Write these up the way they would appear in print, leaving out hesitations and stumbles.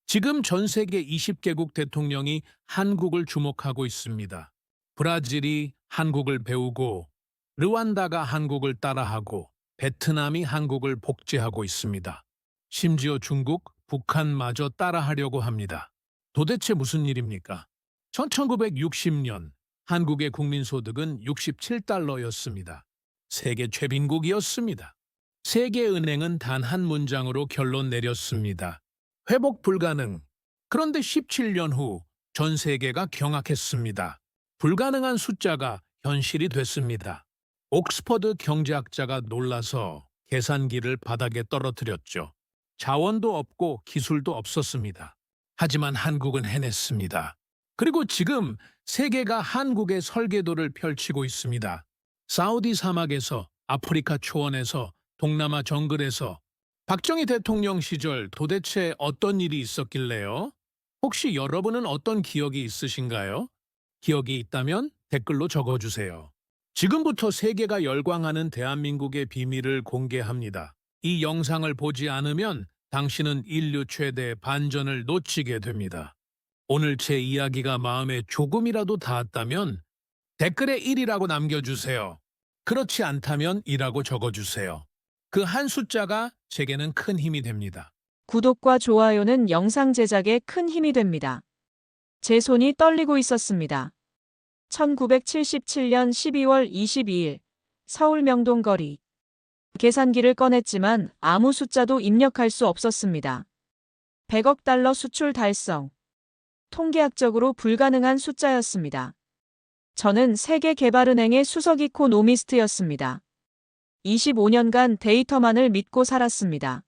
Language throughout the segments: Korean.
지금 전 세계 20개국 대통령이 한국을 주목하고 있습니다. 브라질이 한국을 배우고, 르완다가 한국을 따라하고, 베트남이 한국을 복제하고 있습니다. 심지어 중국, 북한마저 따라하려고 합니다. 도대체 무슨 일입니까? 1960년 한국의 국민소득은 67달러였습니다. 세계 최빈국이었습니다. 세계은행은 단 한 문장으로 결론 내렸습니다. 회복 불가능. 그런데 17년 후 전 세계가 경악했습니다. 불가능한 숫자가 현실이 됐습니다. 옥스퍼드 경제학자가 놀라서 계산기를 바닥에 떨어뜨렸죠. 자원도 없고 기술도 없었습니다. 하지만 한국은 해냈습니다. 그리고 지금 세계가 한국의 설계도를 펼치고 있습니다. 사우디 사막에서, 아프리카 초원에서, 동남아 정글에서 박정희 대통령 시절 도대체 어떤 일이 있었길래요? 혹시 여러분은 어떤 기억이 있으신가요? 기억이 있다면 댓글로 적어주세요. 지금부터 세계가 열광하는 대한민국의 비밀을 공개합니다. 이 영상을 보지 않으면 당신은 인류 최대 반전을 놓치게 됩니다. 오늘 제 이야기가 마음에 조금이라도 닿았다면 댓글에 1이라고 남겨주세요. 그렇지 않다면 2라고 적어주세요. 그 한 숫자가 제게는 큰 힘이 됩니다. 구독과 좋아요는 영상 제작에 큰 힘이 됩니다. 제 손이 떨리고 있었습니다. 1977년 12월 22일 서울 명동거리. 계산기를 꺼냈지만 아무 숫자도 입력할 수 없었습니다. 100억 달러 수출 달성. 통계학적으로 불가능한 숫자였습니다. 저는 세계개발은행의 수석 이코노미스트였습니다. 25년간 데이터만을 믿고 살았습니다.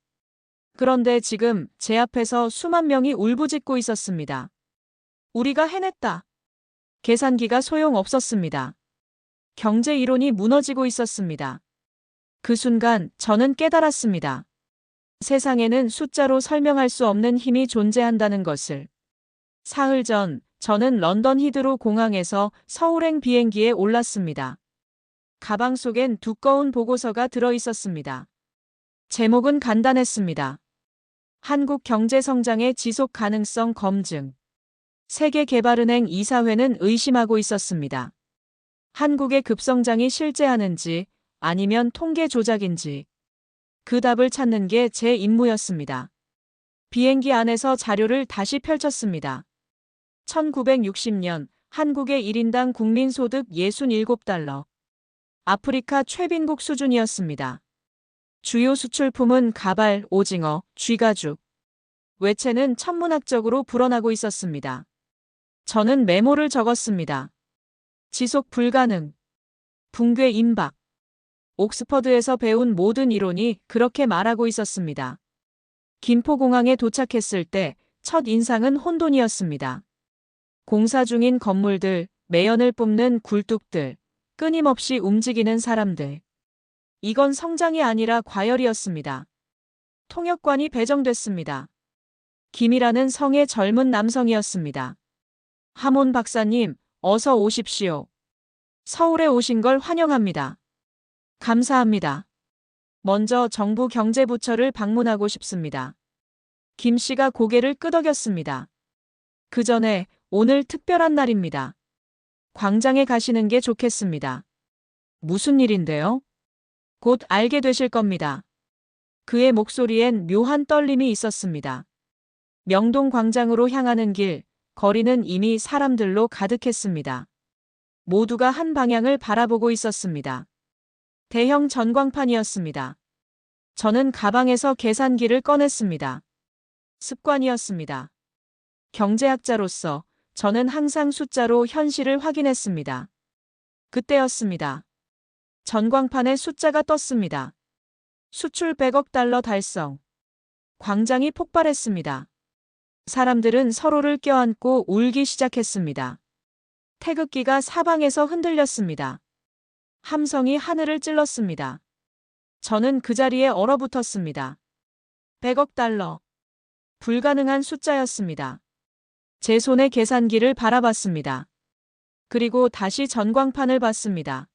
그런데 지금 제 앞에서 수만 명이 울부짖고 있었습니다. 우리가 해냈다. 계산기가 소용없었습니다. 경제 이론이 무너지고 있었습니다. 그 순간 저는 깨달았습니다. 세상에는 숫자로 설명할 수 없는 힘이 존재한다는 것을. 사흘 전 저는 런던 히드로 공항에서 서울행 비행기에 올랐습니다. 가방 속엔 두꺼운 보고서가 들어 있었습니다. 제목은 간단했습니다. 한국 경제 성장의 지속 가능성 검증. 세계개발은행 이사회는 의심하고 있었습니다. 한국의 급성장이 실제하는지 아니면 통계 조작인지. 그 답을 찾는 게 제 임무였습니다. 비행기 안에서 자료를 다시 펼쳤습니다. 1960년 한국의 1인당 국민소득 67달러. 아프리카 최빈국 수준이었습니다. 주요 수출품은 가발, 오징어, 쥐가죽. 외채는 천문학적으로 불어나고 있었습니다. 저는 메모를 적었습니다. 지속 불가능. 붕괴 임박. 옥스퍼드에서 배운 모든 이론이 그렇게 말하고 있었습니다. 김포공항에 도착했을 때 첫 인상은 혼돈이었습니다. 공사 중인 건물들, 매연을 뿜는 굴뚝들, 끊임없이 움직이는 사람들. 이건 성장이 아니라 과열이었습니다. 통역관이 배정됐습니다. 김이라는 성의 젊은 남성이었습니다. 하몬 박사님, 어서 오십시오. 서울에 오신 걸 환영합니다. 감사합니다. 먼저 정부 경제부처를 방문하고 싶습니다. 김 씨가 고개를 끄덕였습니다. 그 전에 오늘 특별한 날입니다. 광장에 가시는 게 좋겠습니다. 무슨 일인데요? 곧 알게 되실 겁니다. 그의 목소리엔 묘한 떨림이 있었습니다. 명동 광장으로 향하는 길, 거리는 이미 사람들로 가득했습니다. 모두가 한 방향을 바라보고 있었습니다. 대형 전광판이었습니다. 저는 가방에서 계산기를 꺼냈습니다. 습관이었습니다. 경제학자로서 저는 항상 숫자로 현실을 확인했습니다. 그때였습니다. 전광판에 숫자가 떴습니다. 수출 100억 달러 달성. 광장이 폭발했습니다. 사람들은 서로를 껴안고 울기 시작했습니다. 태극기가 사방에서 흔들렸습니다. 함성이 하늘을 찔렀습니다. 저는 그 자리에 얼어붙었습니다. 100억 달러. 불가능한 숫자였습니다. 제 손에 계산기를 바라봤습니다. 그리고 다시 전광판을 봤습니다.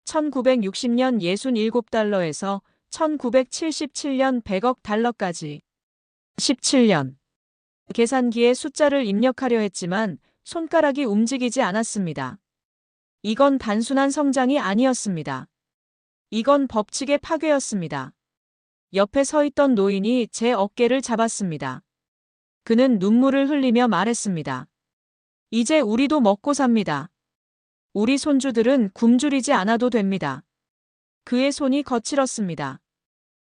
1960년 67달러에서 1977년 100억 달러까지. 17년. 계산기에 숫자를 입력하려 했지만 손가락이 움직이지 않았습니다. 이건 단순한 성장이 아니었습니다. 이건 법칙의 파괴였습니다. 옆에 서 있던 노인이 제 어깨를 잡았습니다. 그는 눈물을 흘리며 말했습니다. 이제 우리도 먹고 삽니다. 우리 손주들은 굶주리지 않아도 됩니다. 그의 손이 거칠었습니다.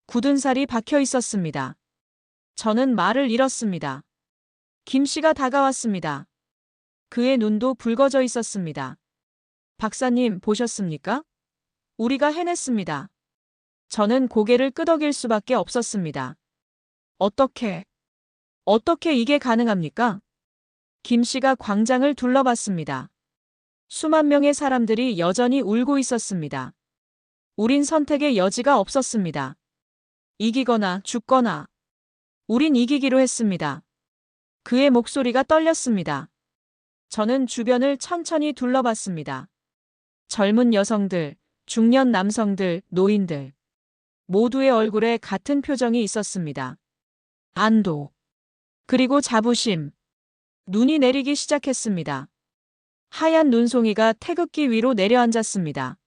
굳은 살이 박혀 있었습니다. 저는 말을 잃었습니다. 김 씨가 다가왔습니다. 그의 눈도 붉어져 있었습니다. 박사님, 보셨습니까? 우리가 해냈습니다. 저는 고개를 끄덕일 수밖에 없었습니다. 어떻게 이게 가능합니까? 김 씨가 광장을 둘러봤습니다. 수만 명의 사람들이 여전히 울고 있었습니다. 우린 선택의 여지가 없었습니다. 이기거나 죽거나. 우린 이기기로 했습니다. 그의 목소리가 떨렸습니다. 저는 주변을 천천히 둘러봤습니다. 젊은 여성들, 중년 남성들, 노인들. 모두의 얼굴에 같은 표정이 있었습니다. 안도. 그리고 자부심. 눈이 내리기 시작했습니다. 하얀 눈송이가 태극기 위로 내려앉았습니다.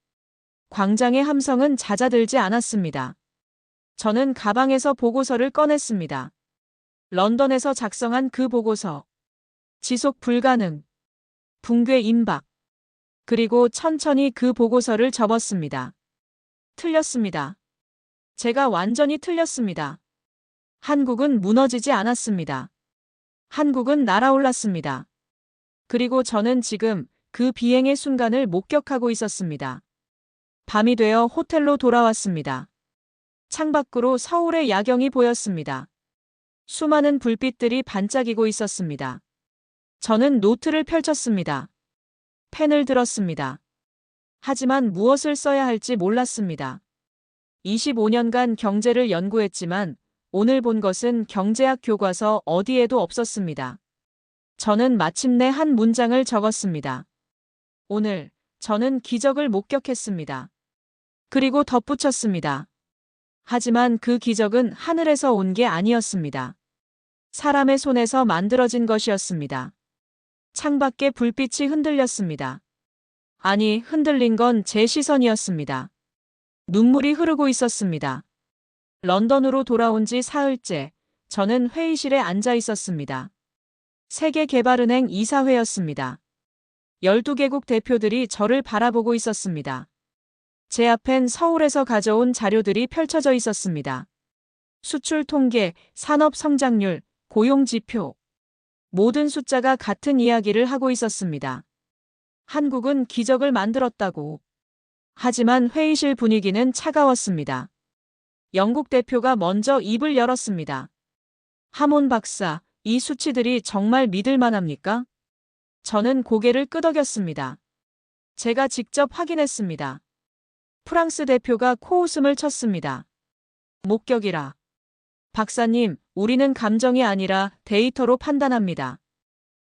광장의 함성은 잦아들지 않았습니다. 저는 가방에서 보고서를 꺼냈습니다. 런던에서 작성한 그 보고서. 지속 불가능. 붕괴 임박. 그리고 천천히 그 보고서를 접었습니다. 틀렸습니다. 제가 완전히 틀렸습니다. 한국은 무너지지 않았습니다. 한국은 날아올랐습니다. 그리고 저는 지금 그 비행의 순간을 목격하고 있었습니다. 밤이 되어 호텔로 돌아왔습니다. 창밖으로 서울의 야경이 보였습니다. 수많은 불빛들이 반짝이고 있었습니다. 저는 노트를 펼쳤습니다. 펜을 들었습니다. 하지만 무엇을 써야 할지 몰랐습니다. 25년간 경제를 연구했지만 오늘 본 것은 경제학 교과서 어디에도 없었습니다. 저는 마침내 한 문장을 적었습니다. 오늘 저는 기적을 목격했습니다. 그리고 덧붙였습니다. 하지만 그 기적은 하늘에서 온 게 아니었습니다. 사람의 손에서 만들어진 것이었습니다. 창밖에 불빛이 흔들렸습니다. 아니, 흔들린 건 제 시선이었습니다. 눈물이 흐르고 있었습니다. 런던으로 돌아온 지 사흘째, 저는 회의실에 앉아 있었습니다. 세계개발은행 이사회였습니다. 12개국 대표들이 저를 바라보고 있었습니다. 제 앞엔 서울에서 가져온 자료들이 펼쳐져 있었습니다. 수출 통계, 산업 성장률, 고용 지표. 모든 숫자가 같은 이야기를 하고 있었습니다. 한국은 기적을 만들었다고. 하지만 회의실 분위기는 차가웠습니다. 영국 대표가 먼저 입을 열었습니다. 하몬 박사, 이 수치들이 정말 믿을 만합니까? 저는 고개를 끄덕였습니다. 제가 직접 확인했습니다. 프랑스 대표가 코웃음을 쳤습니다. 목격이라. 박사님, 우리는 감정이 아니라 데이터로 판단합니다.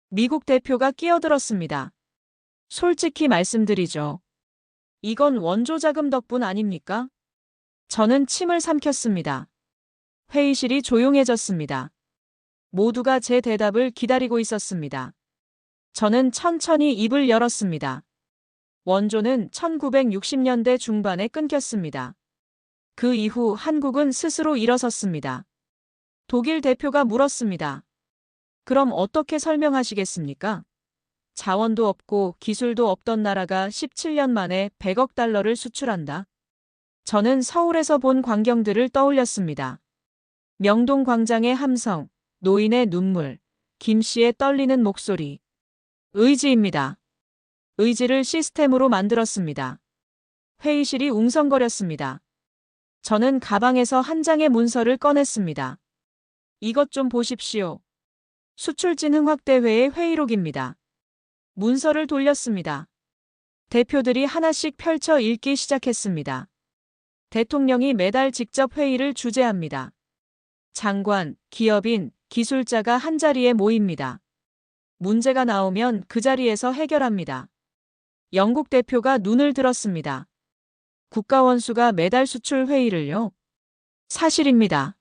미국 대표가 끼어들었습니다. 솔직히 말씀드리죠. 이건 원조 자금 덕분 아닙니까? 저는 침을 삼켰습니다. 회의실이 조용해졌습니다. 모두가 제 대답을 기다리고 있었습니다. 저는 천천히 입을 열었습니다. 원조는 1960년대 중반에 끊겼습니다. 그 이후 한국은 스스로 일어섰습니다. 독일 대표가 물었습니다. 그럼 어떻게 설명하시겠습니까? 자원도 없고 기술도 없던 나라가 17년 만에 100억 달러를 수출한다. 저는 서울에서 본 광경들을 떠올렸습니다. 명동 광장의 함성, 노인의 눈물, 김 씨의 떨리는 목소리. 의지입니다. 의지를 시스템으로 만들었습니다. 회의실이 웅성거렸습니다. 저는 가방에서 한 장의 문서를 꺼냈습니다. 이것 좀 보십시오. 수출진흥 확대회의 회의록입니다. 문서를 돌렸습니다. 대표들이 하나씩 펼쳐 읽기 시작했습니다. 대통령이 매달 직접 회의를 주재합니다. 장관, 기업인, 기술자가 한자리에 모입니다. 문제가 나오면 그 자리에서 해결합니다. 영국 대표가 눈을 들었습니다. 국가원수가 매달 수출 회의를요? 사실입니다.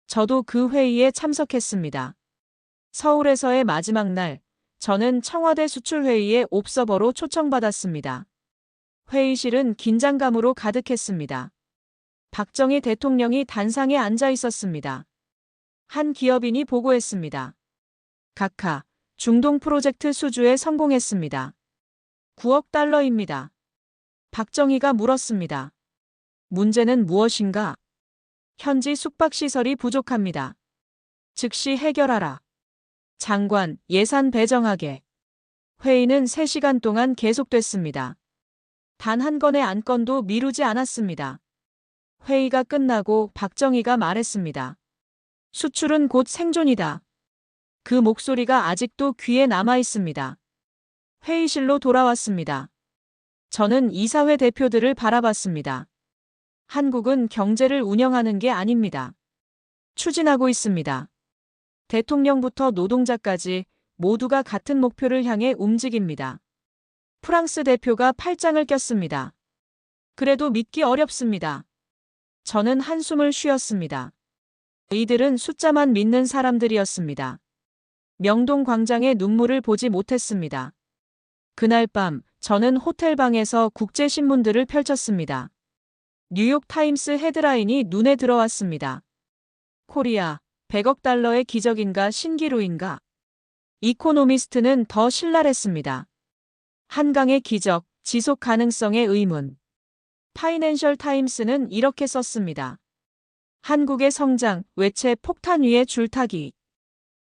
저도 그 회의에 참석했습니다. 서울에서의 마지막 날, 저는 청와대 수출회의에 옵서버로 초청받았습니다. 회의실은 긴장감으로 가득했습니다. 박정희 대통령이 단상에 앉아 있었습니다. 한 기업인이 보고했습니다. 각하, 중동 프로젝트 수주에 성공했습니다. 9억 달러입니다. 박정희가 물었습니다. 문제는 무엇인가? 현지 숙박시설이 부족합니다. 즉시 해결하라. 장관, 예산 배정하게. 회의는 3시간 동안 계속됐습니다. 단 한 건의 안건도 미루지 않았습니다. 회의가 끝나고 박정희가 말했습니다. 수출은 곧 생존이다. 그 목소리가 아직도 귀에 남아 있습니다. 회의실로 돌아왔습니다. 저는 이사회 대표들을 바라봤습니다. 한국은 경제를 운영하는 게 아닙니다. 추진하고 있습니다. 대통령부터 노동자까지 모두가 같은 목표를 향해 움직입니다. 프랑스 대표가 팔짱을 꼈습니다. 그래도 믿기 어렵습니다. 저는 한숨을 쉬었습니다. 이들은 숫자만 믿는 사람들이었습니다. 명동 광장의 눈물을 보지 못했습니다. 그날 밤 저는 호텔방에서 국제신문들을 펼쳤습니다. 뉴욕 타임스 헤드라인이 눈에 들어왔습니다. 코리아, 100억 달러의 기적인가 신기루인가? 이코노미스트는 더 신랄했습니다. 한강의 기적, 지속 가능성의 의문. 파이낸셜 타임스는 이렇게 썼습니다. 한국의 성장, 외채 폭탄 위에 줄타기.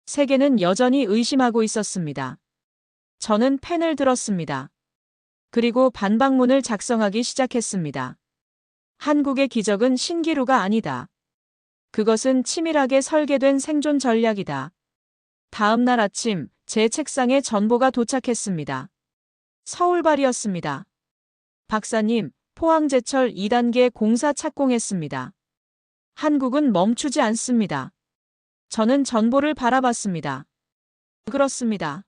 세계는 여전히 의심하고 있었습니다. 저는 펜을 들었습니다. 그리고 반박문을 작성하기 시작했습니다. 한국의 기적은 신기루가 아니다. 그것은 치밀하게 설계된 생존 전략이다. 다음 날 아침 제 책상에 전보가 도착했습니다. 서울발이었습니다. 박사님, 포항제철 2단계 공사 착공했습니다. 한국은 멈추지 않습니다. 저는 전보를 바라봤습니다. 그렇습니다.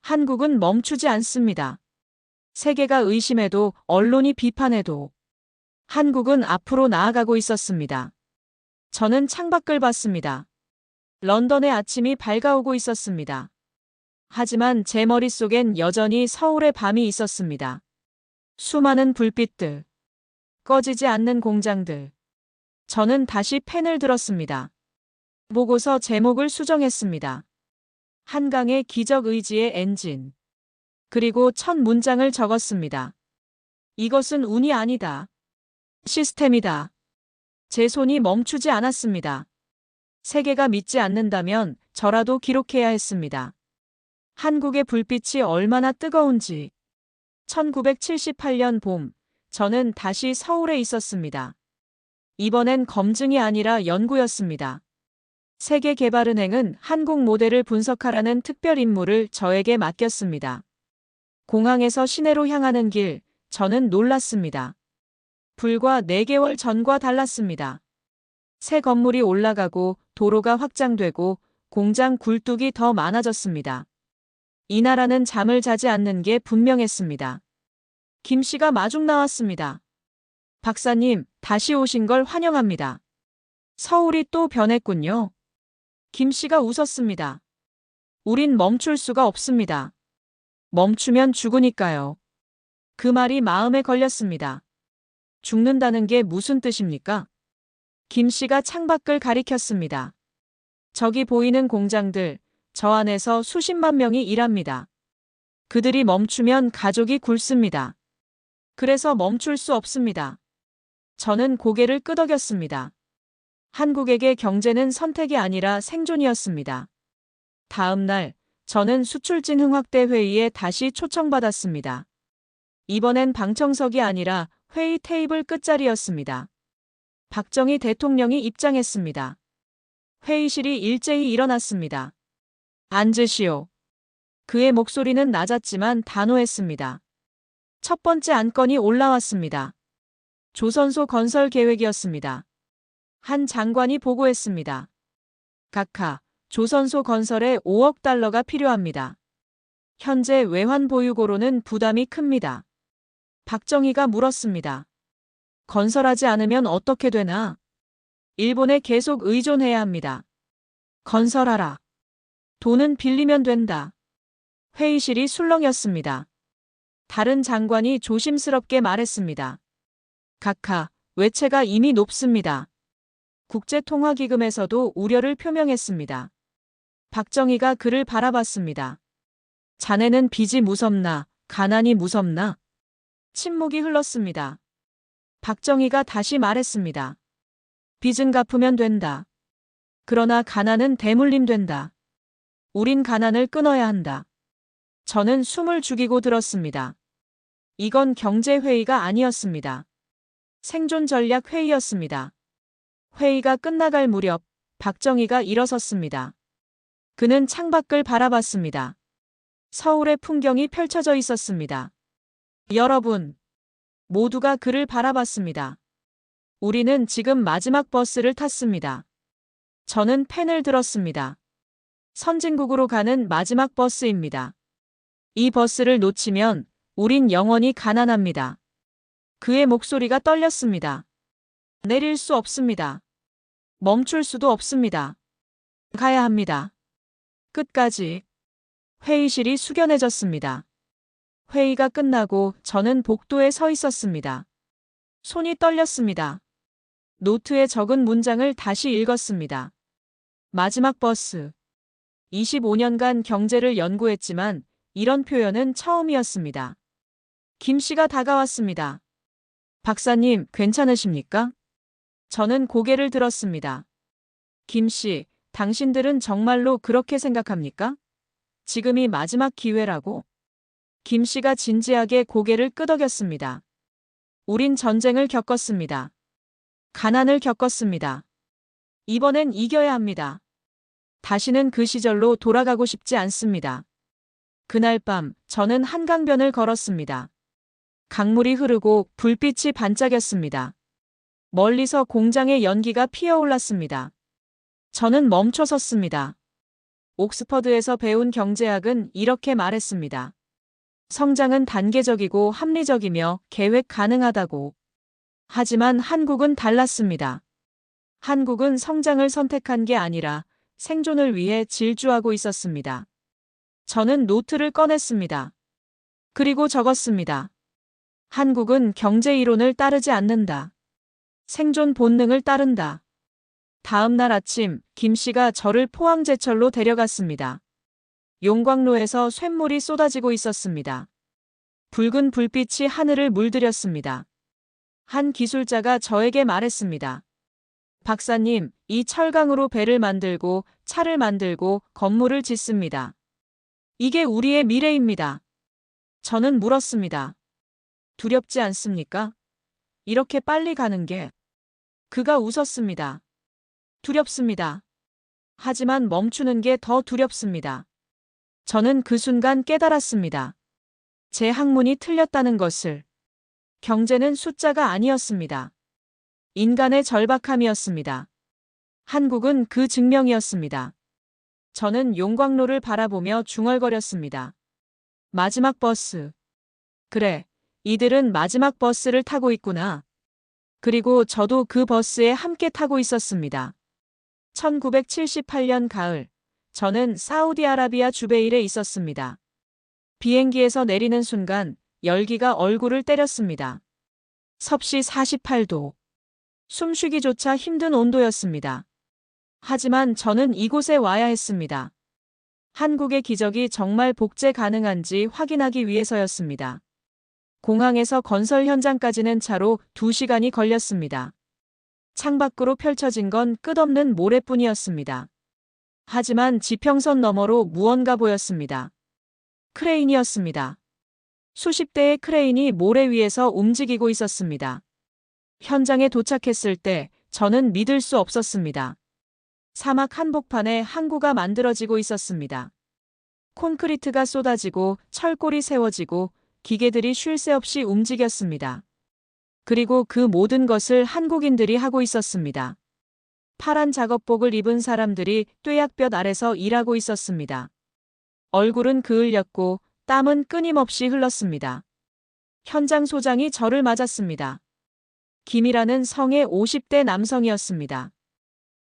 한국은 멈추지 않습니다. 세계가 의심해도 언론이 비판해도 한국은 앞으로 나아가고 있었습니다. 저는 창밖을 봤습니다. 런던의 아침이 밝아오고 있었습니다. 하지만 제 머릿속엔 여전히 서울의 밤이 있었습니다. 수많은 불빛들, 꺼지지 않는 공장들. 저는 다시 펜을 들었습니다. 보고서 제목을 수정했습니다. 한강의 기적 의지의 엔진. 그리고 첫 문장을 적었습니다. 이것은 운이 아니다. 시스템이다. 제 손이 멈추지 않았습니다. 세계가 믿지 않는다면 저라도 기록해야 했습니다. 한국의 불빛이 얼마나 뜨거운지. 1978년 봄, 저는 다시 서울에 있었습니다. 이번엔 검증이 아니라 연구였습니다. 세계개발은행은 한국 모델을 분석하라는 특별 임무를 저에게 맡겼습니다. 공항에서 시내로 향하는 길, 저는 놀랐습니다. 불과 4개월 전과 달랐습니다. 새 건물이 올라가고 도로가 확장되고 공장 굴뚝이 더 많아졌습니다. 이 나라는 잠을 자지 않는 게 분명했습니다. 김 씨가 마중 나왔습니다. 박사님, 다시 오신 걸 환영합니다. 서울이 또 변했군요. 김 씨가 웃었습니다. 우린 멈출 수가 없습니다. 멈추면 죽으니까요. 그 말이 마음에 걸렸습니다. 죽는다는 게 무슨 뜻입니까? 김 씨가 창밖을 가리켰습니다. 저기 보이는 공장들, 저 안에서 수십만 명이 일합니다. 그들이 멈추면 가족이 굶습니다. 그래서 멈출 수 없습니다. 저는 고개를 끄덕였습니다. 한국에게 경제는 선택이 아니라 생존이었습니다. 다음 날, 저는 수출진 흥확대 회의에 다시 초청받았습니다. 이번엔 방청석이 아니라 회의 테이블 끝자리였습니다. 박정희 대통령이 입장했습니다. 회의실이 일제히 일어났습니다. 앉으시오. 그의 목소리는 낮았지만 단호했습니다. 첫 번째 안건이 올라왔습니다. 조선소 건설 계획이었습니다. 한 장관이 보고했습니다. 각하, 조선소 건설에 5억 달러가 필요합니다. 현재 외환 보유고로는 부담이 큽니다. 박정희가 물었습니다. 건설하지 않으면 어떻게 되나? 일본에 계속 의존해야 합니다. 건설하라. 돈은 빌리면 된다. 회의실이 술렁였습니다. 다른 장관이 조심스럽게 말했습니다. 각하, 외채가 이미 높습니다. 국제통화기금에서도 우려를 표명했습니다. 박정희가 그를 바라봤습니다. 자네는 빚이 무섭나, 가난이 무섭나? 침묵이 흘렀습니다. 박정희가 다시 말했습니다. 빚은 갚으면 된다. 그러나 가난은 대물림 된다. 우린 가난을 끊어야 한다. 저는 숨을 죽이고 들었습니다. 이건 경제회의가 아니었습니다. 생존 전략 회의였습니다. 회의가 끝나갈 무렵 박정희가 일어섰습니다. 그는 창밖을 바라봤습니다. 서울의 풍경이 펼쳐져 있었습니다. 여러분, 모두가 그를 바라봤습니다. 우리는 지금 마지막 버스를 탔습니다. 저는 펜을 들었습니다. 선진국으로 가는 마지막 버스입니다. 이 버스를 놓치면 우린 영원히 가난합니다. 그의 목소리가 떨렸습니다. 내릴 수 없습니다. 멈출 수도 없습니다. 가야 합니다. 끝까지. 회의실이 숙연해졌습니다. 회의가 끝나고 저는 복도에 서 있었습니다. 손이 떨렸습니다. 노트에 적은 문장을 다시 읽었습니다. 마지막 버스. 25년간 경제를 연구했지만 이런 표현은 처음이었습니다. 김 씨가 다가왔습니다. 박사님, 괜찮으십니까? 저는 고개를 들었습니다. 김 씨, 당신들은 정말로 그렇게 생각합니까? 지금이 마지막 기회라고? 김 씨가 진지하게 고개를 끄덕였습니다. 우린 전쟁을 겪었습니다. 가난을 겪었습니다. 이번엔 이겨야 합니다. 다시는 그 시절로 돌아가고 싶지 않습니다. 그날 밤 저는 한강변을 걸었습니다. 강물이 흐르고 불빛이 반짝였습니다. 멀리서 공장의 연기가 피어올랐습니다. 저는 멈춰 섰습니다. 옥스퍼드에서 배운 경제학은 이렇게 말했습니다. 성장은 단계적이고 합리적이며 계획 가능하다고. 하지만 한국은 달랐습니다. 한국은 성장을 선택한 게 아니라 생존을 위해 질주하고 있었습니다. 저는 노트를 꺼냈습니다. 그리고 적었습니다. 한국은 경제 이론을 따르지 않는다. 생존 본능을 따른다. 다음 날 아침 김 씨가 저를 포항제철로 데려갔습니다. 용광로에서 쇳물이 쏟아지고 있었습니다. 붉은 불빛이 하늘을 물들였습니다. 한 기술자가 저에게 말했습니다. 박사님, 이 철강으로 배를 만들고 차를 만들고 건물을 짓습니다. 이게 우리의 미래입니다. 저는 물었습니다. 두렵지 않습니까? 이렇게 빨리 가는 게. 그가 웃었습니다. 두렵습니다. 하지만 멈추는 게 더 두렵습니다. 저는 그 순간 깨달았습니다. 제 학문이 틀렸다는 것을. 경제는 숫자가 아니었습니다. 인간의 절박함이었습니다. 한국은 그 증명이었습니다. 저는 용광로를 바라보며 중얼거렸습니다. 마지막 버스. 그래, 이들은 마지막 버스를 타고 있구나. 그리고 저도 그 버스에 함께 타고 있었습니다. 1978년 가을, 저는 사우디아라비아 주베일에 있었습니다. 비행기에서 내리는 순간 열기가 얼굴을 때렸습니다. 섭씨 48도. 숨쉬기조차 힘든 온도였습니다. 하지만 저는 이곳에 와야 했습니다. 한국의 기적이 정말 복제 가능한지 확인하기 위해서였습니다. 공항에서 건설 현장까지는 차로 2시간이 걸렸습니다. 창밖으로 펼쳐진 건 끝없는 모래뿐이었습니다. 하지만 지평선 너머로 무언가 보였습니다. 크레인이었습니다. 수십 대의 크레인이 모래 위에서 움직이고 있었습니다. 현장에 도착했을 때 저는 믿을 수 없었습니다. 사막 한복판에 항구가 만들어지고 있었습니다. 콘크리트가 쏟아지고 철골이 세워지고 기계들이 쉴 새 없이 움직였습니다. 그리고 그 모든 것을 한국인들이 하고 있었습니다. 파란 작업복을 입은 사람들이 뙤약볕 아래서 일하고 있었습니다. 얼굴은 그을렸고 땀은 끊임없이 흘렀습니다. 현장 소장이 저를 맞았습니다. 김이라는 성의 50대 남성이었습니다.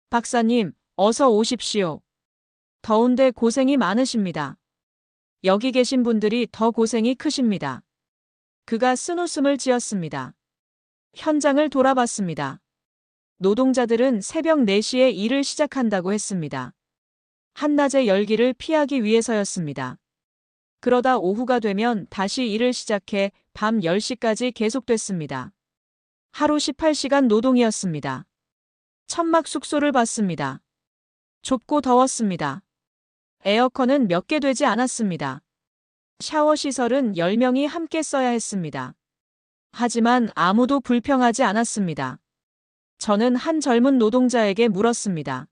박사님, 어서 오십시오. 더운데 고생이 많으십니다. 여기 계신 분들이 더 고생이 크십니다. 그가 쓴웃음을 지었습니다. 현장을 돌아봤습니다. 노동자들은 새벽 4시에 일을 시작한다고 했습니다. 한낮의 열기를 피하기 위해서였습니다. 그러다 오후가 되면 다시 일을 시작해 밤 10시까지 계속됐습니다. 하루 18시간 노동이었습니다. 천막 숙소를 봤습니다. 좁고 더웠습니다. 에어컨은 몇 개 되지 않았습니다. 샤워 시설은 10명이 함께 써야 했습니다. 하지만 아무도 불평하지 않았습니다. 저는 한 젊은 노동자에게 물었습니다.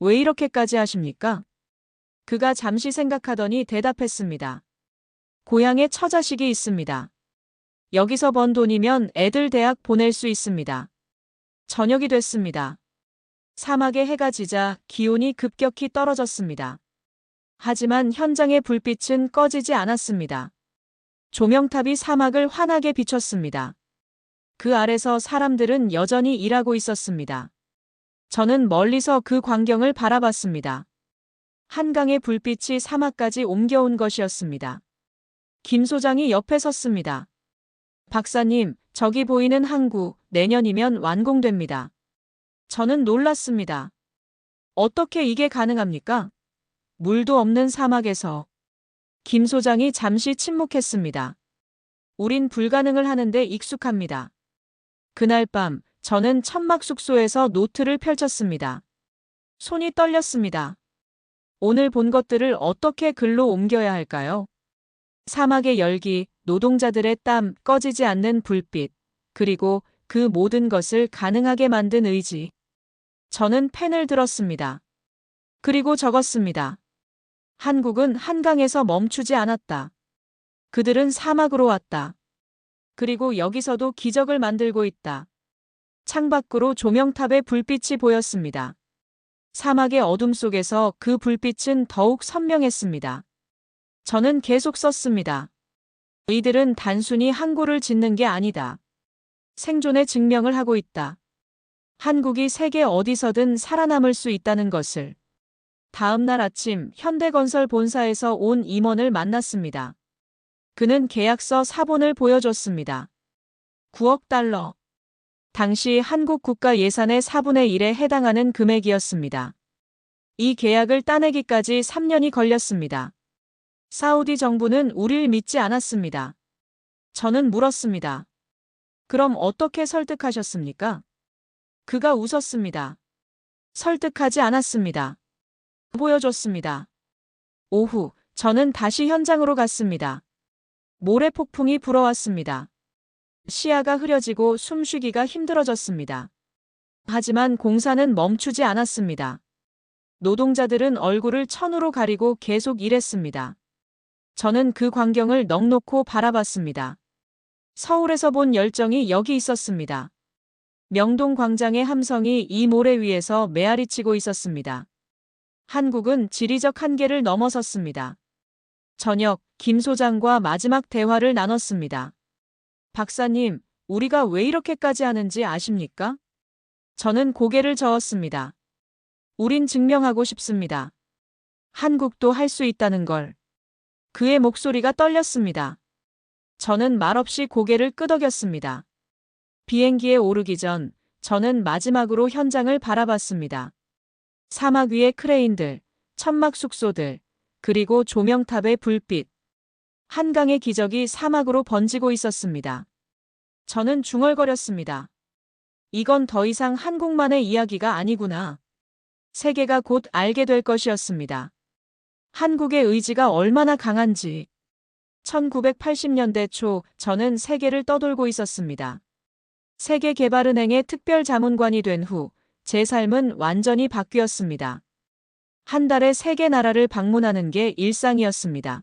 왜 이렇게까지 하십니까? 그가 잠시 생각하더니 대답했습니다. 고향에 처자식이 있습니다. 여기서 번 돈이면 애들 대학 보낼 수 있습니다. 저녁이 됐습니다. 사막에 해가 지자 기온이 급격히 떨어졌습니다. 하지만 현장의 불빛은 꺼지지 않았습니다. 조명탑이 사막을 환하게 비췄습니다. 그 아래서 사람들은 여전히 일하고 있었습니다. 저는 멀리서 그 광경을 바라봤습니다. 한강의 불빛이 사막까지 옮겨온 것이었습니다. 김 소장이 옆에 섰습니다. 박사님, 저기 보이는 항구, 내년이면 완공됩니다. 저는 놀랐습니다. 어떻게 이게 가능합니까? 물도 없는 사막에서. 김 소장이 잠시 침묵했습니다. 우린 불가능을 하는데 익숙합니다. 그날 밤, 저는 천막 숙소에서 노트를 펼쳤습니다. 손이 떨렸습니다. 오늘 본 것들을 어떻게 글로 옮겨야 할까요? 사막의 열기, 노동자들의 땀, 꺼지지 않는 불빛, 그리고 그 모든 것을 가능하게 만든 의지. 저는 펜을 들었습니다. 그리고 적었습니다. 한국은 한강에서 멈추지 않았다. 그들은 사막으로 왔다. 그리고 여기서도 기적을 만들고 있다. 창밖으로 조명탑의 불빛이 보였습니다. 사막의 어둠 속에서 그 불빛은 더욱 선명했습니다. 저는 계속 썼습니다. 이들은 단순히 항구를 짓는 게 아니다. 생존의 증명을 하고 있다. 한국이 세계 어디서든 살아남을 수 있다는 것을. 다음 날 아침 현대건설 본사에서 온 임원을 만났습니다. 그는 계약서 사본을 보여줬습니다. 9억 달러. 당시 한국 국가 예산의 4분의 1에 해당하는 금액이었습니다. 이 계약을 따내기까지 3년이 걸렸습니다. 사우디 정부는 우릴 믿지 않았습니다. 저는 물었습니다. 그럼 어떻게 설득하셨습니까? 그가 웃었습니다. 설득하지 않았습니다. 보여줬습니다. 오후, 저는 다시 현장으로 갔습니다. 모래 폭풍이 불어왔습니다. 시야가 흐려지고 숨쉬기가 힘들어졌습니다. 하지만 공사는 멈추지 않았습니다. 노동자들은 얼굴을 천으로 가리고 계속 일했습니다. 저는 그 광경을 넋놓고 바라봤습니다. 서울에서 본 열정이 여기 있었습니다. 명동 광장의 함성이 이 모래 위에서 메아리치고 있었습니다. 한국은 지리적 한계를 넘어섰습니다. 저녁, 김 소장과 마지막 대화를 나눴습니다. 박사님, 우리가 왜 이렇게까지 하는지 아십니까? 저는 고개를 저었습니다. 우린 증명하고 싶습니다. 한국도 할 수 있다는 걸. 그의 목소리가 떨렸습니다. 저는 말없이 고개를 끄덕였습니다. 비행기에 오르기 전 저는 마지막으로 현장을 바라봤습니다. 사막 위의 크레인들, 천막 숙소들, 그리고 조명탑의 불빛. 한강의 기적이 사막으로 번지고 있었습니다. 저는 중얼거렸습니다. 이건 더 이상 한국만의 이야기가 아니구나. 세계가 곧 알게 될 것이었습니다. 한국의 의지가 얼마나 강한지. 1980년대 초 저는 세계를 떠돌고 있었습니다. 세계개발은행의 특별자문관이 된 후 제 삶은 완전히 바뀌었습니다. 한 달에 3개 나라를 방문하는 게 일상이었습니다.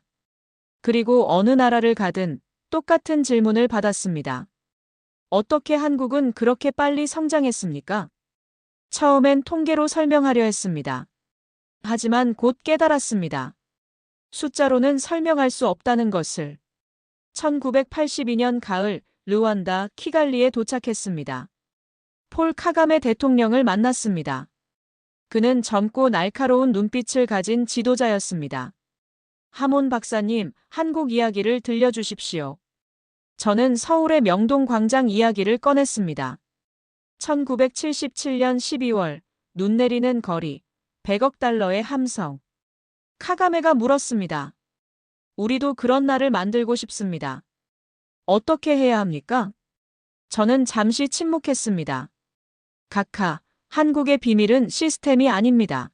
그리고 어느 나라를 가든 똑같은 질문을 받았습니다. 어떻게 한국은 그렇게 빨리 성장했습니까? 처음엔 통계로 설명하려 했습니다. 하지만 곧 깨달았습니다. 숫자로는 설명할 수 없다는 것을. 1982년 가을, 르완다 키갈리에 도착했습니다. 폴 카가메 대통령을 만났습니다. 그는 젊고 날카로운 눈빛을 가진 지도자였습니다. 하몬 박사님, 한국 이야기를 들려주십시오. 저는 서울의 명동 광장 이야기를 꺼냈습니다. 1977년 12월, 눈 내리는 거리, 100억 달러의 함성. 카가메가 물었습니다. 우리도 그런 날을 만들고 싶습니다. 어떻게 해야 합니까? 저는 잠시 침묵했습니다. 각하, 한국의 비밀은 시스템이 아닙니다.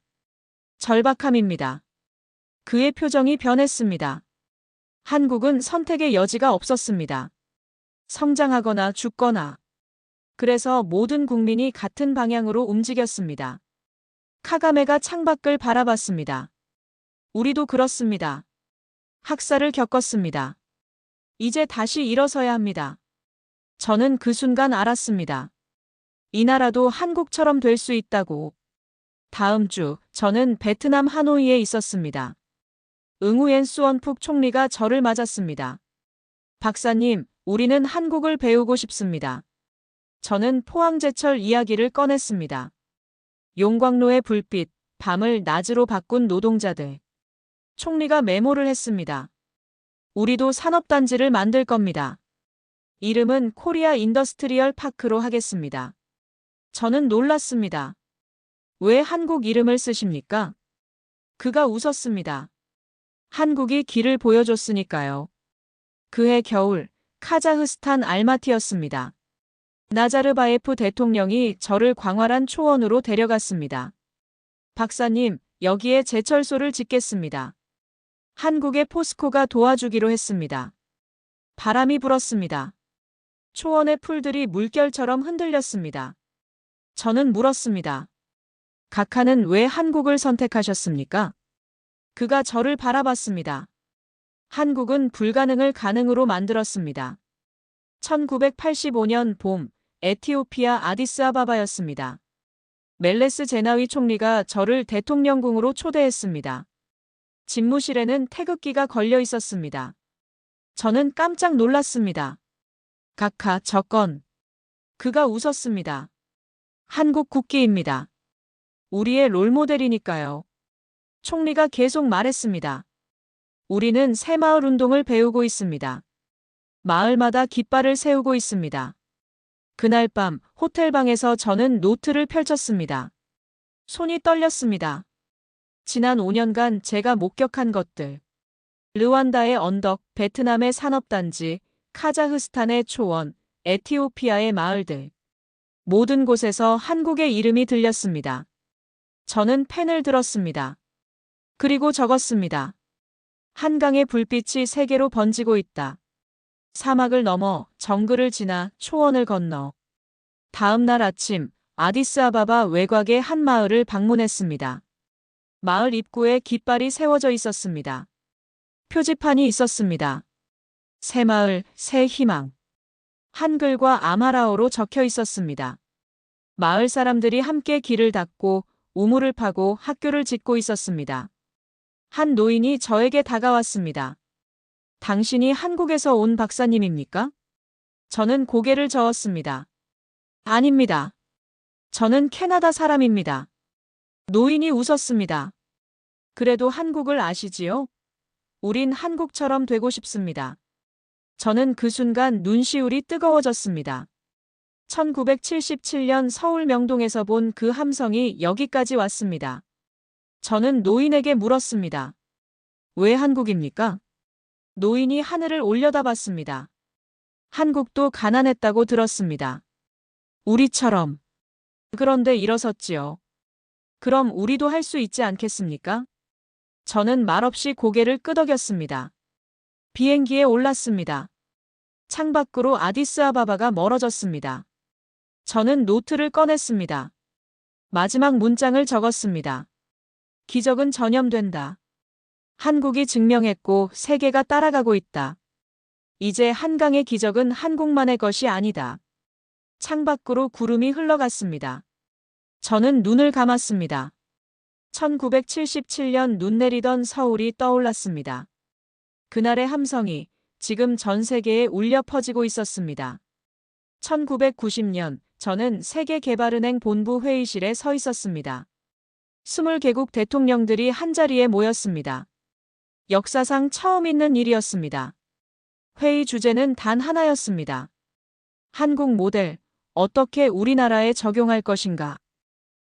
절박함입니다. 그의 표정이 변했습니다. 한국은 선택의 여지가 없었습니다. 성장하거나 죽거나. 그래서 모든 국민이 같은 방향으로 움직였습니다. 카가메가 창밖을 바라봤습니다. 우리도 그렇습니다. 학살을 겪었습니다. 이제 다시 일어서야 합니다. 저는 그 순간 알았습니다. 이 나라도 한국처럼 될 수 있다고. 다음 주 저는 베트남 하노이에 있었습니다. 응우엔 수원푹 총리가 저를 맞았습니다. 박사님, 우리는 한국을 배우고 싶습니다. 저는 포항제철 이야기를 꺼냈습니다. 용광로의 불빛, 밤을 낮으로 바꾼 노동자들. 총리가 메모를 했습니다. 우리도 산업단지를 만들 겁니다. 이름은 코리아 인더스트리얼 파크로 하겠습니다. 저는 놀랐습니다. 왜 한국 이름을 쓰십니까? 그가 웃었습니다. 한국이 길을 보여줬으니까요. 그해 겨울, 카자흐스탄 알마티였습니다. 나자르바예프 대통령이 저를 광활한 초원으로 데려갔습니다. 박사님, 여기에 제철소를 짓겠습니다. 한국의 포스코가 도와주기로 했습니다. 바람이 불었습니다. 초원의 풀들이 물결처럼 흔들렸습니다. 저는 물었습니다. 각하는 왜 한국을 선택하셨습니까? 그가 저를 바라봤습니다. 한국은 불가능을 가능으로 만들었습니다. 1985년 봄, 에티오피아 아디스아바바였습니다. 멜레스 제나위 총리가 저를 대통령궁으로 초대했습니다. 집무실에는 태극기가 걸려 있었습니다. 저는 깜짝 놀랐습니다. 각하, 저건. 그가 웃었습니다. 한국 국기입니다. 우리의 롤모델이니까요. 총리가 계속 말했습니다. 우리는 새마을 운동을 배우고 있습니다. 마을마다 깃발을 세우고 있습니다. 그날 밤 호텔방에서 저는 노트를 펼쳤습니다. 손이 떨렸습니다. 지난 5년간 제가 목격한 것들. 르완다의 언덕, 베트남의 산업단지, 카자흐스탄의 초원, 에티오피아의 마을들. 모든 곳에서 한국의 이름이 들렸습니다. 저는 펜을 들었습니다. 그리고 적었습니다. 한강의 불빛이 세계로 번지고 있다. 사막을 넘어 정글을 지나 초원을 건너. 다음 날 아침 아디스아바바 외곽의 한 마을을 방문했습니다. 마을 입구에 깃발이 세워져 있었습니다. 표지판이 있었습니다. 새 마을, 새 희망. 한글과 아마라어로 적혀 있었습니다. 마을 사람들이 함께 길을 닦고 우물을 파고 학교를 짓고 있었습니다. 한 노인이 저에게 다가왔습니다. 당신이 한국에서 온 박사님입니까? 저는 고개를 저었습니다. 아닙니다. 저는 캐나다 사람입니다. 노인이 웃었습니다. 그래도 한국을 아시지요? 우린 한국처럼 되고 싶습니다. 저는 그 순간 눈시울이 뜨거워졌습니다. 1977년 서울 명동에서 본 그 함성이 여기까지 왔습니다. 저는 노인에게 물었습니다. 왜 한국입니까? 노인이 하늘을 올려다봤습니다. 한국도 가난했다고 들었습니다. 우리처럼. 그런데 일어섰지요. 그럼 우리도 할 수 있지 않겠습니까? 저는 말없이 고개를 끄덕였습니다. 비행기에 올랐습니다. 창밖으로 아디스아바바가 멀어졌습니다. 저는 노트를 꺼냈습니다. 마지막 문장을 적었습니다. 기적은 전염된다. 한국이 증명했고 세계가 따라가고 있다. 이제 한강의 기적은 한국만의 것이 아니다. 창밖으로 구름이 흘러갔습니다. 저는 눈을 감았습니다. 1977년 눈 내리던 서울이 떠올랐습니다. 그날의 함성이 지금 전 세계에 울려 퍼지고 있었습니다. 1990년 저는 세계개발은행 본부 회의실에 서 있었습니다. 20개국 대통령들이 한자리에 모였습니다. 역사상 처음 있는 일이었습니다. 회의 주제는 단 하나였습니다. 한국 모델, 어떻게 우리나라에 적용할 것인가?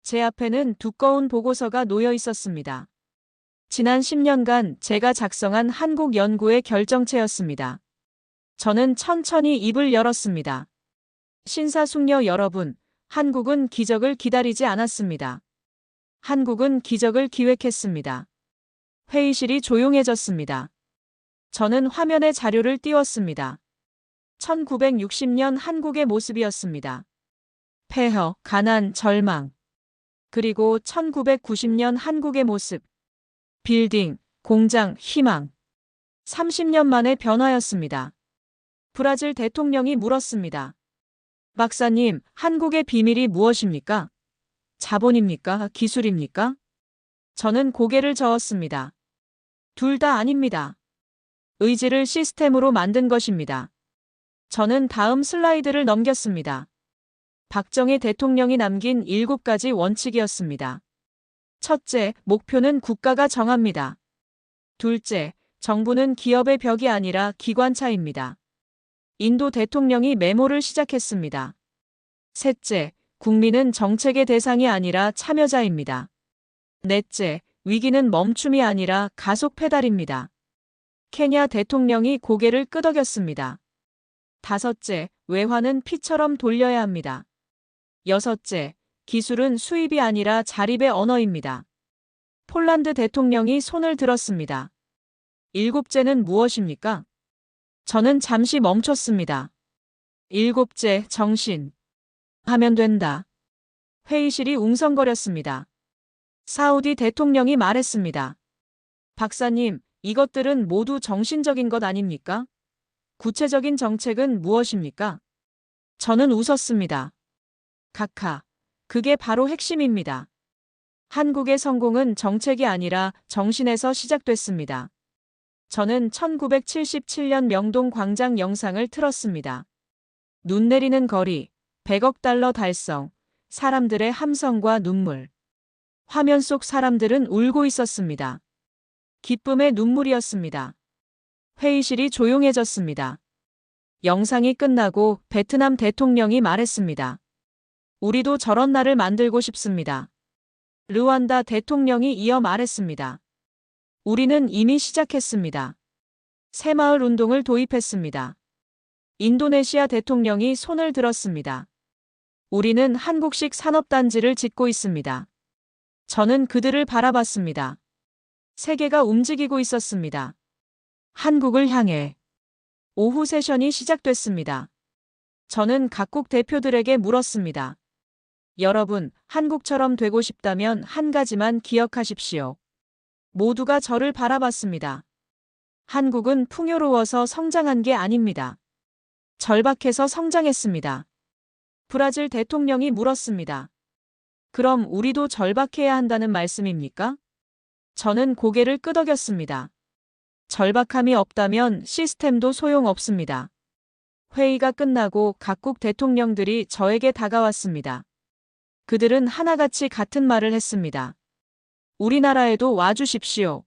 제 앞에는 두꺼운 보고서가 놓여 있었습니다. 지난 10년간 제가 작성한 한국 연구의 결정체였습니다. 저는 천천히 입을 열었습니다. 신사숙녀 여러분, 한국은 기적을 기다리지 않았습니다. 한국은 기적을 기획했습니다. 회의실이 조용해졌습니다. 저는 화면에 자료를 띄웠습니다. 1960년 한국의 모습이었습니다. 폐허, 가난, 절망. 그리고 1990년 한국의 모습. 빌딩, 공장, 희망. 30년 만의 변화였습니다. 브라질 대통령이 물었습니다. 박사님, 한국의 비밀이 무엇입니까? 자본입니까? 기술입니까? 저는 고개를 저었습니다. 둘 다 아닙니다. 의지를 시스템으로 만든 것입니다. 저는 다음 슬라이드를 넘겼습니다. 박정희 대통령이 남긴 7가지 원칙이었습니다. 첫째, 목표는 국가가 정합니다. 둘째, 정부는 기업의 벽이 아니라 기관차입니다. 인도 대통령이 메모를 시작했습니다. 셋째, 국민은 정책의 대상이 아니라 참여자입니다. 넷째, 위기는 멈춤이 아니라 가속 페달입니다. 케냐 대통령이 고개를 끄덕였습니다. 다섯째, 외화는 피처럼 돌려야 합니다. 여섯째, 기술은 수입이 아니라 자립의 언어입니다. 폴란드 대통령이 손을 들었습니다. 일곱째는 무엇입니까? 저는 잠시 멈췄습니다. 일곱째, 정신. 하면 된다. 회의실이 웅성거렸습니다. 사우디 대통령이 말했습니다. 박사님, 이것들은 모두 정신적인 것 아닙니까? 구체적인 정책은 무엇입니까? 저는 웃었습니다. 카카. 그게 바로 핵심입니다. 한국의 성공은 정책이 아니라 정신에서 시작됐습니다. 저는 1977년 명동 광장 영상을 틀었습니다. 눈 내리는 거리, 100억 달러 달성, 사람들의 함성과 눈물. 화면 속 사람들은 울고 있었습니다. 기쁨의 눈물이었습니다. 회의실이 조용해졌습니다. 영상이 끝나고 베트남 대통령이 말했습니다. 우리도 저런 날을 만들고 싶습니다. 르완다 대통령이 이어 말했습니다. 우리는 이미 시작했습니다. 새마을 운동을 도입했습니다. 인도네시아 대통령이 손을 들었습니다. 우리는 한국식 산업단지를 짓고 있습니다. 저는 그들을 바라봤습니다. 세계가 움직이고 있었습니다. 한국을 향해. 오후 세션이 시작됐습니다. 저는 각국 대표들에게 물었습니다. 여러분, 한국처럼 되고 싶다면 한 가지만 기억하십시오. 모두가 저를 바라봤습니다. 한국은 풍요로워서 성장한 게 아닙니다. 절박해서 성장했습니다. 브라질 대통령이 물었습니다. 그럼 우리도 절박해야 한다는 말씀입니까? 저는 고개를 끄덕였습니다. 절박함이 없다면 시스템도 소용없습니다. 회의가 끝나고 각국 대통령들이 저에게 다가왔습니다. 그들은 하나같이 같은 말을 했습니다. 우리나라에도 와주십시오.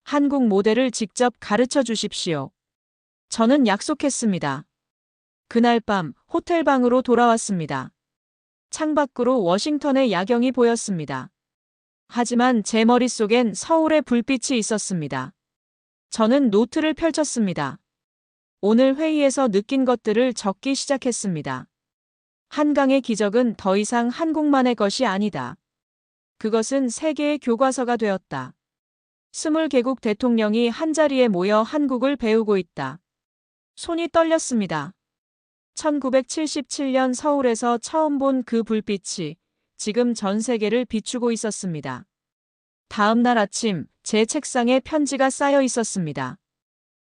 한국 모델을 직접 가르쳐 주십시오. 저는 약속했습니다. 그날 밤 호텔 방으로 돌아왔습니다. 창밖으로 워싱턴의 야경이 보였습니다. 하지만 제 머릿속엔 서울의 불빛이 있었습니다. 저는 노트를 펼쳤습니다. 오늘 회의에서 느낀 것들을 적기 시작했습니다. 한강의 기적은 더 이상 한국만의 것이 아니다. 그것은 세계의 교과서가 되었다. 20개국 대통령이 한자리에 모여 한국을 배우고 있다. 손이 떨렸습니다. 1977년 서울에서 처음 본 그 불빛이 지금 전 세계를 비추고 있었습니다. 다음 날 아침 제 책상에 편지가 쌓여 있었습니다.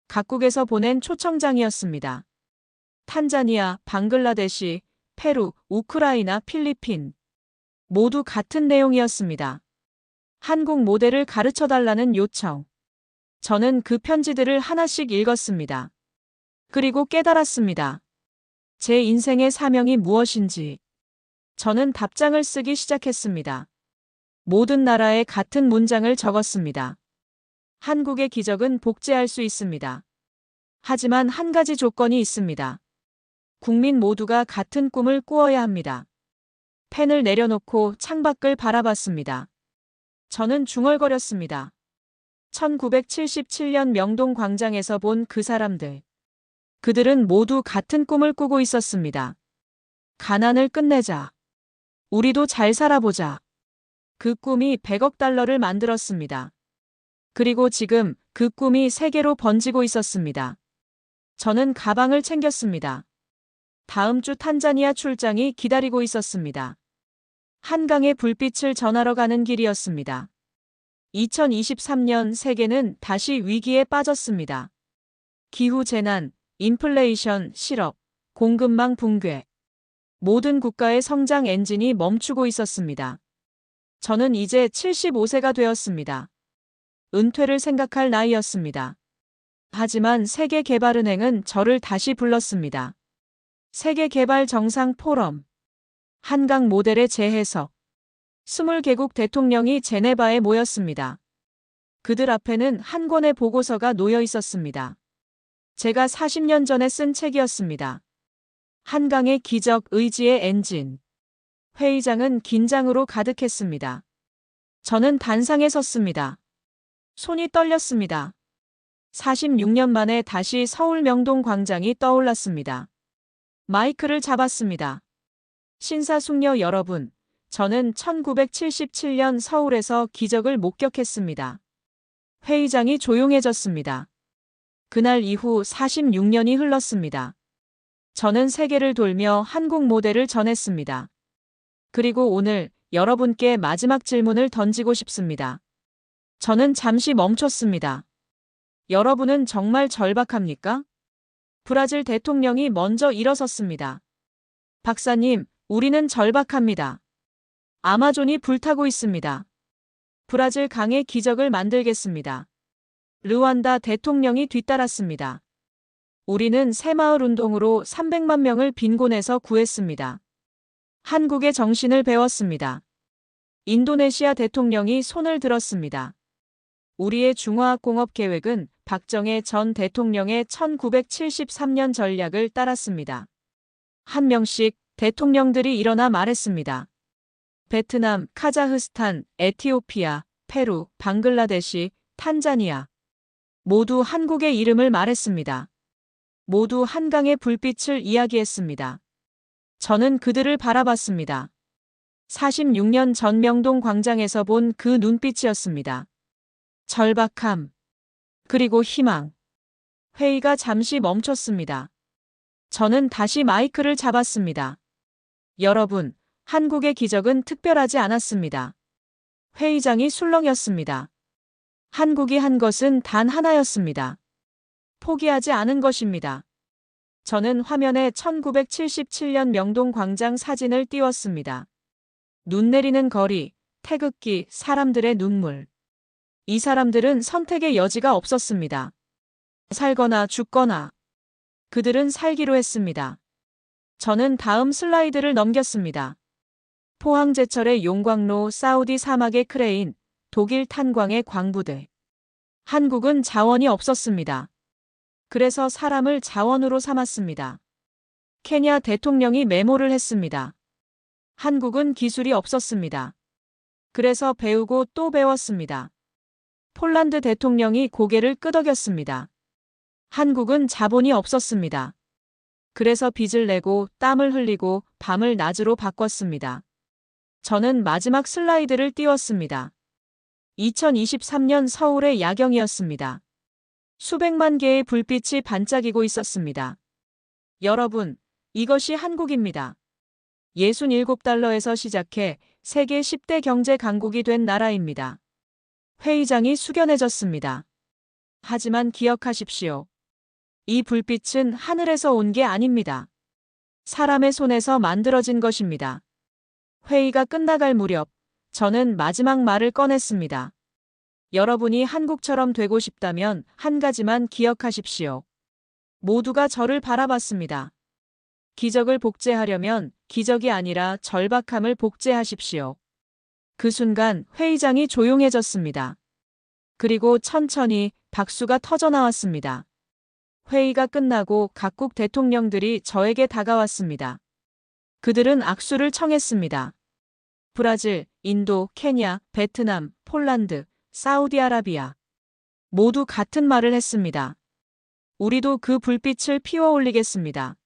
각국에서 보낸 초청장이었습니다. 탄자니아, 방글라데시, 페루, 우크라이나, 필리핀. 모두 같은 내용이었습니다. 한국 모델을 가르쳐달라는 요청. 저는 그 편지들을 하나씩 읽었습니다. 그리고 깨달았습니다. 제 인생의 사명이 무엇인지. 저는 답장을 쓰기 시작했습니다. 모든 나라에 같은 문장을 적었습니다. 한국의 기적은 복제할 수 있습니다. 하지만 한 가지 조건이 있습니다. 국민 모두가 같은 꿈을 꾸어야 합니다. 펜을 내려놓고 창밖을 바라봤습니다. 저는 중얼거렸습니다. 1977년 명동 광장에서 본 그 사람들. 그들은 모두 같은 꿈을 꾸고 있었습니다. 가난을 끝내자. 우리도 잘 살아보자. 그 꿈이 100억 달러를 만들었습니다. 그리고 지금 그 꿈이 세계로 번지고 있었습니다. 저는 가방을 챙겼습니다. 다음 주 탄자니아 출장이 기다리고 있었습니다. 한강의 불빛을 전하러 가는 길이었습니다. 2023년 세계는 다시 위기에 빠졌습니다. 기후재난, 인플레이션, 실업, 공급망 붕괴. 모든 국가의 성장 엔진이 멈추고 있었습니다. 저는 이제 75세가 되었습니다. 은퇴를 생각할 나이였습니다. 하지만 세계개발은행은 저를 다시 불렀습니다. 세계개발정상 포럼. 한강 모델의 재해석. 20개국 대통령이 제네바에 모였습니다. 그들 앞에는 한 권의 보고서가 놓여 있었습니다. 제가 40년 전에 쓴 책이었습니다. 한강의 기적, 의지의 엔진. 회의장은 긴장으로 가득했습니다. 저는 단상에 섰습니다. 손이 떨렸습니다. 46년 만에 다시 서울 명동 광장이 떠올랐습니다. 마이크를 잡았습니다. 신사숙녀 여러분, 저는 1977년 서울에서 기적을 목격했습니다. 회의장이 조용해졌습니다. 그날 이후 46년이 흘렀습니다. 저는 세계를 돌며 한국 모델을 전했습니다. 그리고 오늘 여러분께 마지막 질문을 던지고 싶습니다. 저는 잠시 멈췄습니다. 여러분은 정말 절박합니까? 브라질 대통령이 먼저 일어섰습니다. 박사님, 우리는 절박합니다. 아마존이 불타고 있습니다. 브라질 강의 기적을 만들겠습니다. 르완다 대통령이 뒤따랐습니다. 우리는 새마을 운동으로 300만 명을 빈곤에서 구했습니다. 한국의 정신을 배웠습니다. 인도네시아 대통령이 손을 들었습니다. 우리의 중화학공업 계획은 박정희 전 대통령의 1973년 전략을 따랐습니다. 한 명씩 대통령들이 일어나 말했습니다. 베트남, 카자흐스탄, 에티오피아, 페루, 방글라데시, 탄자니아. 모두 한국의 이름을 말했습니다. 모두 한강의 불빛을 이야기했습니다. 저는 그들을 바라봤습니다. 46년 전 명동 광장에서 본 그 눈빛이었습니다. 절박함. 그리고 희망. 회의가 잠시 멈췄습니다. 저는 다시 마이크를 잡았습니다. 여러분, 한국의 기적은 특별하지 않았습니다. 회의장이 술렁였습니다. 한국이 한 것은 단 하나였습니다. 포기하지 않은 것입니다. 저는 화면에 1977년 명동 광장 사진을 띄웠습니다. 눈 내리는 거리, 태극기, 사람들의 눈물. 이 사람들은 선택의 여지가 없었습니다. 살거나 죽거나. 그들은 살기로 했습니다. 저는 다음 슬라이드를 넘겼습니다. 포항제철의 용광로, 사우디 사막의 크레인, 독일 탄광의 광부들. 한국은 자원이 없었습니다. 그래서 사람을 자원으로 삼았습니다. 케냐 대통령이 메모를 했습니다. 한국은 기술이 없었습니다. 그래서 배우고 또 배웠습니다. 폴란드 대통령이 고개를 끄덕였습니다. 한국은 자본이 없었습니다. 그래서 빚을 내고 땀을 흘리고 밤을 낮으로 바꿨습니다. 저는 마지막 슬라이드를 띄웠습니다. 2023년 서울의 야경이었습니다. 수백만 개의 불빛이 반짝이고 있었습니다. 여러분, 이것이 한국입니다. 67달러에서 시작해 세계 10대 경제 강국이 된 나라입니다. 회의장이 숙연해졌습니다. 하지만 기억하십시오. 이 불빛은 하늘에서 온 게 아닙니다. 사람의 손에서 만들어진 것입니다. 회의가 끝나갈 무렵, 저는 마지막 말을 꺼냈습니다. 여러분이 한국처럼 되고 싶다면 한 가지만 기억하십시오. 모두가 저를 바라봤습니다. 기적을 복제하려면 기적이 아니라 절박함을 복제하십시오. 그 순간 회의장이 조용해졌습니다. 그리고 천천히 박수가 터져 나왔습니다. 회의가 끝나고 각국 대통령들이 저에게 다가왔습니다. 그들은 악수를 청했습니다. 브라질, 인도, 케냐, 베트남, 폴란드, 사우디아라비아. 모두 같은 말을 했습니다. 우리도 그 불빛을 피워 올리겠습니다.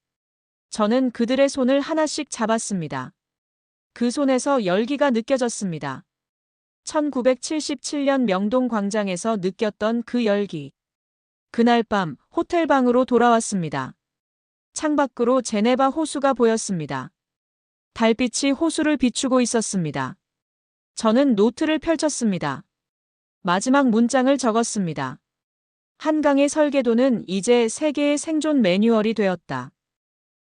저는 그들의 손을 하나씩 잡았습니다. 그 손에서 열기가 느껴졌습니다. 1977년 명동 광장에서 느꼈던 그 열기. 그날 밤 호텔 방으로 돌아왔습니다. 창밖으로 제네바 호수가 보였습니다. 달빛이 호수를 비추고 있었습니다. 저는 노트를 펼쳤습니다. 마지막 문장을 적었습니다. 한강의 설계도는 이제 세계의 생존 매뉴얼이 되었다.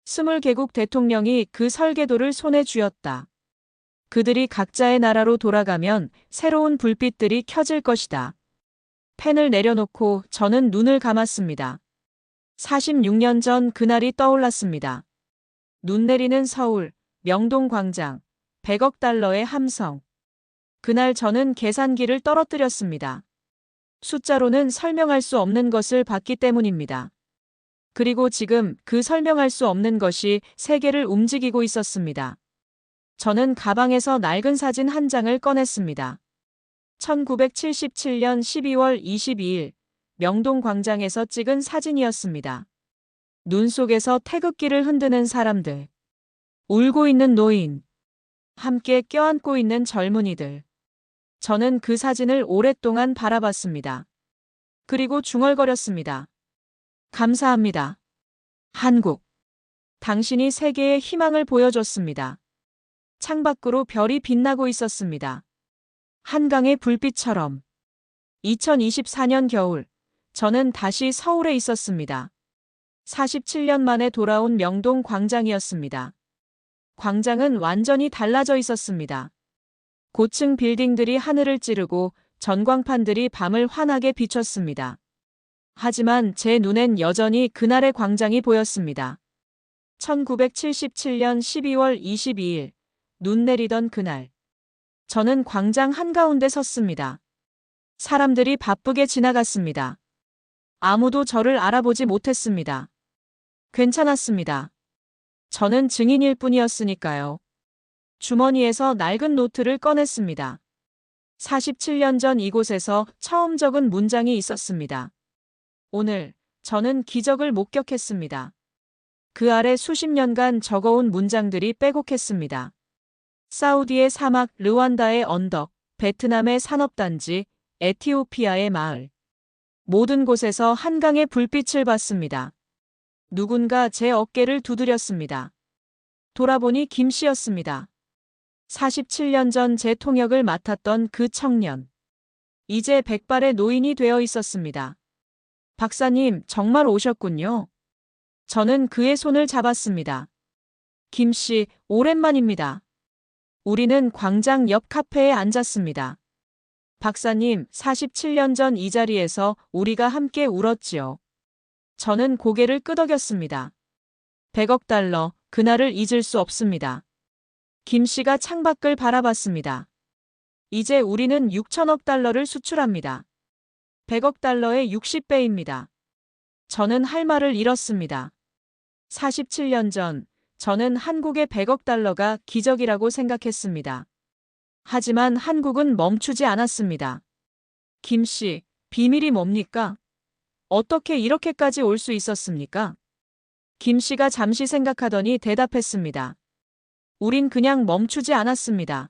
20개국 대통령이 그 설계도를 손에 쥐었다. 그들이 각자의 나라로 돌아가면 새로운 불빛들이 켜질 것이다. 펜을 내려놓고 저는 눈을 감았습니다. 46년 전 그날이 떠올랐습니다. 눈 내리는 서울, 명동광장, 100억 달러의 함성. 그날 저는 계산기를 떨어뜨렸습니다. 숫자로는 설명할 수 없는 것을 봤기 때문입니다. 그리고 지금 그 설명할 수 없는 것이 세계를 움직이고 있었습니다. 저는 가방에서 낡은 사진 한 장을 꺼냈습니다. 1977년 12월 22일 명동광장에서 찍은 사진이었습니다. 눈 속에서 태극기를 흔드는 사람들, 울고 있는 노인, 함께 껴안고 있는 젊은이들. 저는 그 사진을 오랫동안 바라봤습니다. 그리고 중얼거렸습니다. 감사합니다. 한국. 당신이 세계에 희망을 보여줬습니다. 창밖으로 별이 빛나고 있었습니다. 한강의 불빛처럼. 2024년 겨울, 저는 다시 서울에 있었습니다. 47년 만에 돌아온 명동 광장이었습니다. 광장은 완전히 달라져 있었습니다. 고층 빌딩들이 하늘을 찌르고 전광판들이 밤을 환하게 비췄습니다. 하지만 제 눈엔 여전히 그날의 광장이 보였습니다. 1977년 12월 22일, 눈 내리던 그날. 저는 광장 한가운데 섰습니다. 사람들이 바쁘게 지나갔습니다. 아무도 저를 알아보지 못했습니다. 괜찮았습니다. 저는 증인일 뿐이었으니까요. 주머니에서 낡은 노트를 꺼냈습니다. 47년 전 이곳에서 처음 적은 문장이 있었습니다. 오늘 저는 기적을 목격했습니다. 그 아래 수십 년간 적어온 문장들이 빼곡했습니다. 사우디의 사막, 르완다의 언덕, 베트남의 산업단지, 에티오피아의 마을. 모든 곳에서 한강의 불빛을 봤습니다. 누군가 제 어깨를 두드렸습니다. 돌아보니 김 씨였습니다. 47년 전 제 통역을 맡았던 그 청년. 이제 백발의 노인이 되어 있었습니다. 박사님, 정말 오셨군요. 저는 그의 손을 잡았습니다. 김 씨, 오랜만입니다. 우리는 광장 옆 카페에 앉았습니다. 박사님, 47년 전 이 자리에서 우리가 함께 울었지요. 저는 고개를 끄덕였습니다. 100억 달러, 그날을 잊을 수 없습니다. 김 씨가 창밖을 바라봤습니다. 이제 우리는 6천억 달러를 수출합니다. 100억 달러의 60배입니다. 저는 할 말을 잃었습니다. 47년 전, 저는 한국의 100억 달러가 기적이라고 생각했습니다. 하지만 한국은 멈추지 않았습니다. 김 씨, 비밀이 뭡니까? 어떻게 이렇게까지 올 수 있었습니까? 김 씨가 잠시 생각하더니 대답했습니다. 우린 그냥 멈추지 않았습니다.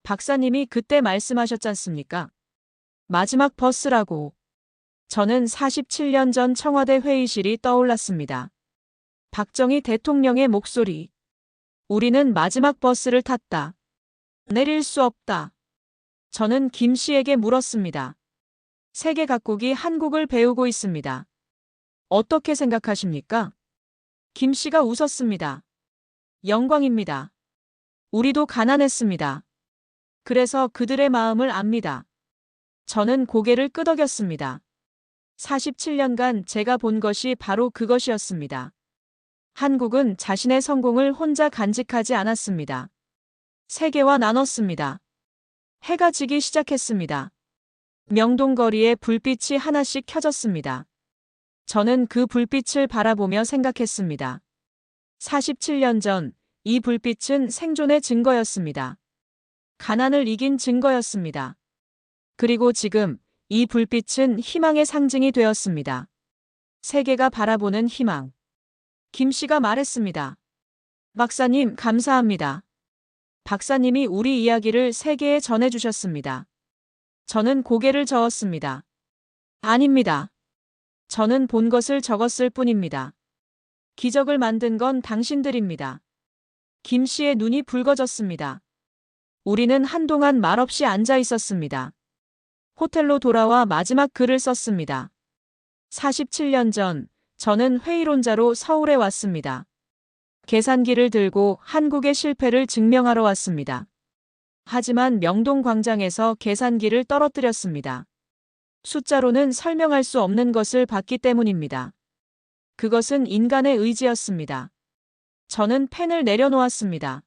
박사님이 그때 말씀하셨잖습니까? 마지막 버스라고. 저는 47년 전 청와대 회의실이 떠올랐습니다. 박정희 대통령의 목소리. 우리는 마지막 버스를 탔다. 내릴 수 없다. 저는 김 씨에게 물었습니다. 세계 각국이 한국을 배우고 있습니다. 어떻게 생각하십니까? 김 씨가 웃었습니다. 영광입니다. 우리도 가난했습니다. 그래서 그들의 마음을 압니다. 저는 고개를 끄덕였습니다. 47년간 제가 본 것이 바로 그것이었습니다. 한국은 자신의 성공을 혼자 간직하지 않았습니다. 세계와 나눴습니다. 해가 지기 시작했습니다. 명동거리에 불빛이 하나씩 켜졌습니다. 저는 그 불빛을 바라보며 생각했습니다. 47년 전, 이 불빛은 생존의 증거였습니다. 가난을 이긴 증거였습니다. 그리고 지금, 이 불빛은 희망의 상징이 되었습니다. 세계가 바라보는 희망. 김 씨가 말했습니다. 박사님, 감사합니다. 박사님이 우리 이야기를 세계에 전해주셨습니다. 저는 고개를 저었습니다. 아닙니다. 저는 본 것을 적었을 뿐입니다. 기적을 만든 건 당신들입니다. 김 씨의 눈이 붉어졌습니다. 우리는 한동안 말없이 앉아 있었습니다. 호텔로 돌아와 마지막 글을 썼습니다. 47년 전, 저는 회의론자로 서울에 왔습니다. 계산기를 들고 한국의 실패를 증명하러 왔습니다. 하지만 명동광장에서 계산기를 떨어뜨렸습니다. 숫자로는 설명할 수 없는 것을 봤기 때문입니다. 그것은 인간의 의지였습니다. 저는 펜을 내려놓았습니다.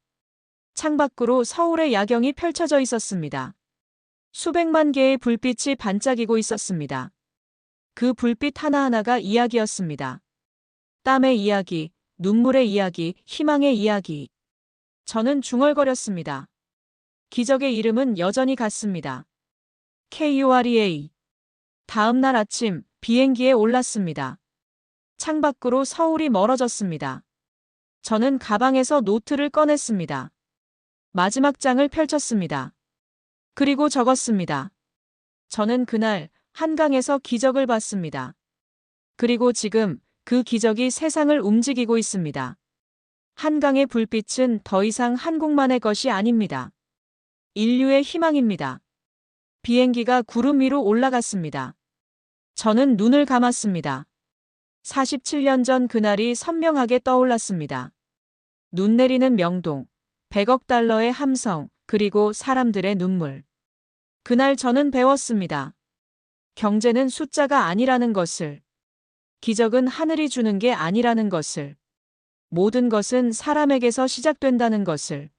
창밖으로 서울의 야경이 펼쳐져 있었습니다. 수백만 개의 불빛이 반짝이고 있었습니다. 그 불빛 하나하나가 이야기였습니다. 땀의 이야기, 눈물의 이야기, 희망의 이야기. 저는 중얼거렸습니다. 기적의 이름은 여전히 같습니다. KUREA. 다음 날 아침, 비행기에 올랐습니다. 창밖으로 서울이 멀어졌습니다. 저는 가방에서 노트를 꺼냈습니다. 마지막 장을 펼쳤습니다. 그리고 적었습니다. 저는 그날 한강에서 기적을 봤습니다. 그리고 지금 그 기적이 세상을 움직이고 있습니다. 한강의 불빛은 더 이상 한국만의 것이 아닙니다. 인류의 희망입니다. 비행기가 구름 위로 올라갔습니다. 저는 눈을 감았습니다. 47년 전 그날이 선명하게 떠올랐습니다. 눈 내리는 명동, 100억 달러의 함성, 그리고 사람들의 눈물. 그날 저는 배웠습니다. 경제는 숫자가 아니라는 것을. 기적은 하늘이 주는 게 아니라는 것을. 모든 것은 사람에게서 시작된다는 것을.